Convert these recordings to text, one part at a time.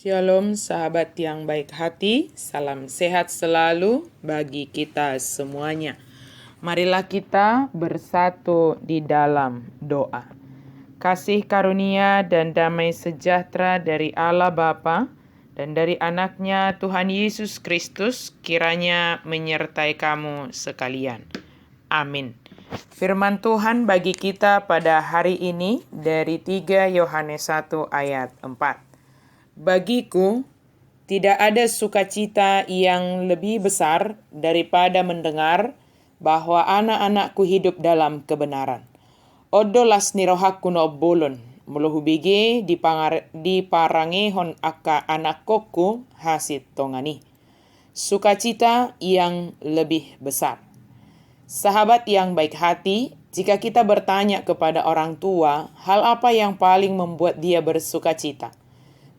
Shalom sahabat yang baik hati, salam sehat selalu bagi kita semuanya. Marilah kita bersatu di dalam doa. Kasih karunia dan damai sejahtera dari Allah Bapa dan dari anaknya Tuhan Yesus Kristus kiranya menyertai kamu sekalian. Amin. Firman Tuhan bagi kita pada hari ini dari 3 Yohanes 1 ayat 4. Bagiku, tidak ada sukacita yang lebih besar daripada mendengar bahwa anak-anakku hidup dalam kebenaran. Odolas nirohaku no bolon, meluhubigi diparangehon aka anakku hasit tongani. Sukacita yang lebih besar. Sahabat yang baik hati, jika kita bertanya kepada orang tua, hal apa yang paling membuat dia bersukacita?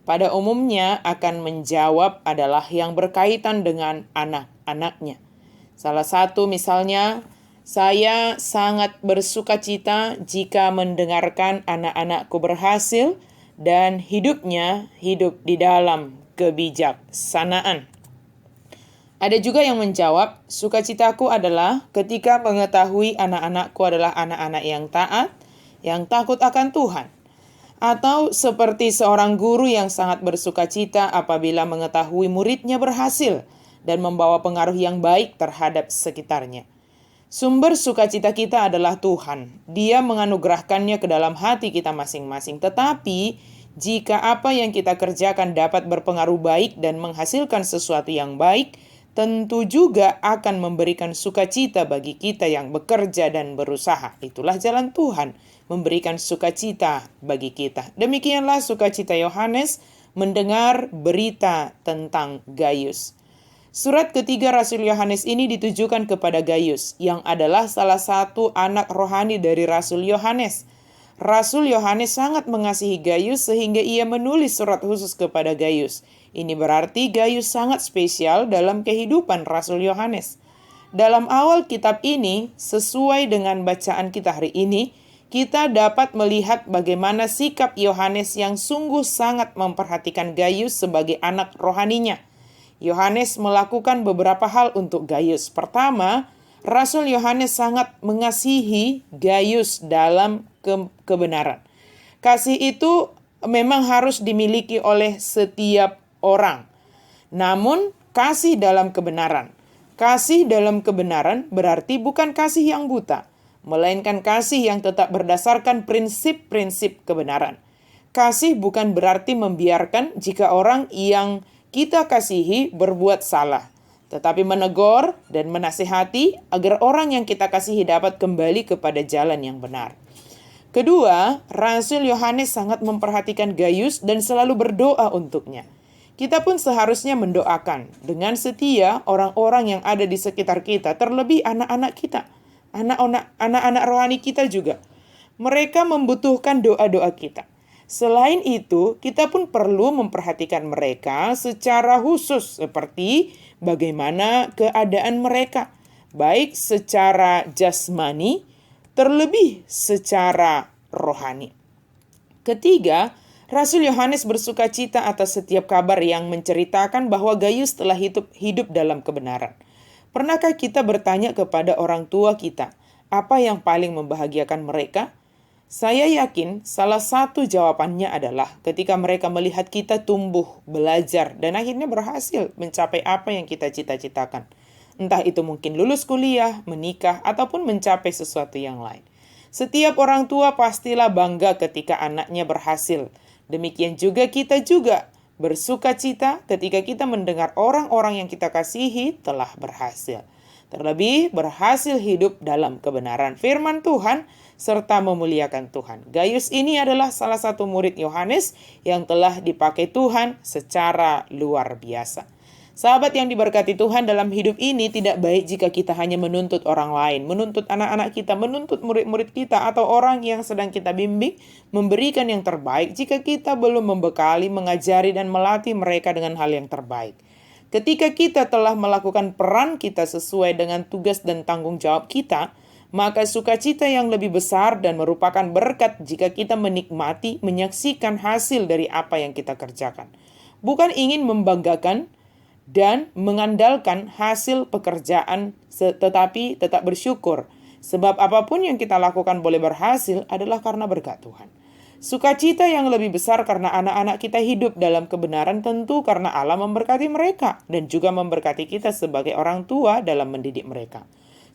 Pada umumnya akan menjawab adalah yang berkaitan dengan anak-anaknya. Salah satu misalnya, saya sangat bersukacita jika mendengarkan anak-anakku berhasil dan hidupnya hidup di dalam kebijaksanaan. Ada juga yang menjawab, sukacitaku adalah ketika mengetahui anak-anakku adalah anak-anak yang taat, yang takut akan Tuhan. Atau seperti seorang guru yang sangat bersukacita apabila mengetahui muridnya berhasil dan membawa pengaruh yang baik terhadap sekitarnya. Sumber sukacita kita adalah Tuhan. Dia menganugerahkannya ke dalam hati kita masing-masing. Tetapi jika apa yang kita kerjakan dapat berpengaruh baik dan menghasilkan sesuatu yang baik, tentu juga akan memberikan sukacita bagi kita yang bekerja dan berusaha. Itulah jalan Tuhan, memberikan sukacita bagi kita. Demikianlah sukacita Yohanes mendengar berita tentang Gaius. Surat ketiga Rasul Yohanes ini ditujukan kepada Gaius, yang adalah salah satu anak rohani dari Rasul Yohanes. Rasul Yohanes sangat mengasihi Gaius sehingga ia menulis surat khusus kepada Gaius. Ini berarti Gaius sangat spesial dalam kehidupan Rasul Yohanes. Dalam awal kitab ini, sesuai dengan bacaan kita hari ini, kita dapat melihat bagaimana sikap Yohanes yang sungguh sangat memperhatikan Gaius sebagai anak rohaninya. Yohanes melakukan beberapa hal untuk Gaius. Pertama, Rasul Yohanes sangat mengasihi Gaius dalam kebenaran. Kasih itu memang harus dimiliki oleh setiap orang. Namun, kasih dalam kebenaran. Kasih dalam kebenaran berarti bukan kasih yang buta, melainkan kasih yang tetap berdasarkan prinsip-prinsip kebenaran. Kasih bukan berarti membiarkan jika orang yang kita kasihi berbuat salah, tetapi menegur dan menasihati agar orang yang kita kasihi dapat kembali kepada jalan yang benar. Kedua, Rasul Yohanes sangat memperhatikan Gaius dan selalu berdoa untuknya. Kita pun seharusnya mendoakan dengan setia orang-orang yang ada di sekitar kita, terlebih anak-anak kita, anak-anak rohani kita juga. Mereka membutuhkan doa-doa kita. Selain itu, kita pun perlu memperhatikan mereka secara khusus, seperti bagaimana keadaan mereka, baik secara jasmani, terlebih secara rohani. Ketiga, Rasul Yohanes bersukacita atas setiap kabar yang menceritakan bahwa Gaius telah hidup dalam kebenaran. Pernahkah kita bertanya kepada orang tua kita, apa yang paling membahagiakan mereka? Saya yakin salah satu jawabannya adalah ketika mereka melihat kita tumbuh, belajar, dan akhirnya berhasil mencapai apa yang kita cita-citakan. Entah itu mungkin lulus kuliah, menikah, ataupun mencapai sesuatu yang lain. Setiap orang tua pastilah bangga ketika anaknya berhasil. Demikian juga kita juga bersukacita ketika kita mendengar orang-orang yang kita kasihi telah berhasil. Terlebih berhasil hidup dalam kebenaran firman Tuhan serta memuliakan Tuhan. Gaius ini adalah salah satu murid Yohanes yang telah dipakai Tuhan secara luar biasa. Sahabat yang diberkati Tuhan, dalam hidup ini tidak baik jika kita hanya menuntut orang lain, menuntut anak-anak kita, menuntut murid-murid kita, atau orang yang sedang kita bimbing, memberikan yang terbaik jika kita belum membekali, mengajari, dan melatih mereka dengan hal yang terbaik. Ketika kita telah melakukan peran kita sesuai dengan tugas dan tanggung jawab kita, maka sukacita yang lebih besar dan merupakan berkat jika kita menikmati, menyaksikan hasil dari apa yang kita kerjakan. bukan ingin membanggakan dan mengandalkan hasil pekerjaan, tetapi tetap bersyukur. Sebab apapun yang kita lakukan boleh berhasil adalah karena berkat Tuhan. Sukacita yang lebih besar karena anak-anak kita hidup dalam kebenaran tentu karena Allah memberkati mereka dan juga memberkati kita sebagai orang tua dalam mendidik mereka.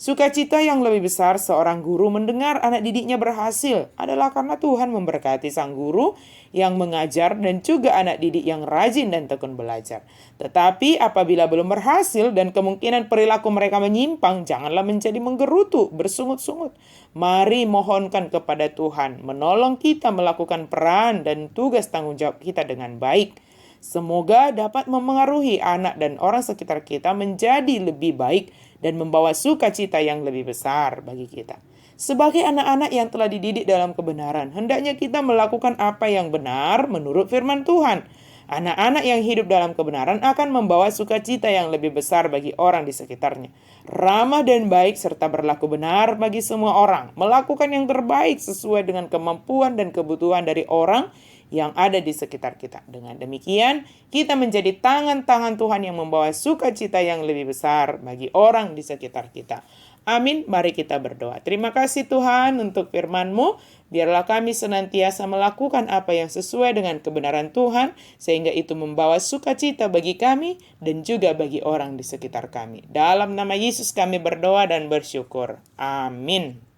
Sukacita yang lebih besar seorang guru mendengar anak didiknya berhasil adalah karena Tuhan memberkati sang guru yang mengajar dan juga anak didik yang rajin dan tekun belajar. Tetapi apabila belum berhasil dan kemungkinan perilaku mereka menyimpang, janganlah menjadi menggerutu, bersungut-sungut. Mari mohonkan kepada Tuhan menolong kita melakukan peran dan tugas tanggung jawab kita dengan baik. Semoga dapat memengaruhi anak dan orang sekitar kita menjadi lebih baik dan membawa sukacita yang lebih besar bagi kita. Sebagai anak-anak yang telah dididik dalam kebenaran, hendaknya kita melakukan apa yang benar menurut firman Tuhan. Anak-anak yang hidup dalam kebenaran akan membawa sukacita yang lebih besar bagi orang di sekitarnya. Ramah dan baik serta berlaku benar bagi semua orang. Melakukan yang terbaik sesuai dengan kemampuan dan kebutuhan dari orang yang ada di sekitar kita. Dengan demikian, kita menjadi tangan-tangan Tuhan yang membawa sukacita yang lebih besar bagi orang di sekitar kita. Amin. Mari kita berdoa. Terima kasih Tuhan untuk firman-Mu. Biarlah kami senantiasa melakukan apa yang sesuai dengan kebenaran Tuhan, sehingga itu membawa sukacita bagi kami dan juga bagi orang di sekitar kami. Dalam nama Yesus kami berdoa dan bersyukur. Amin.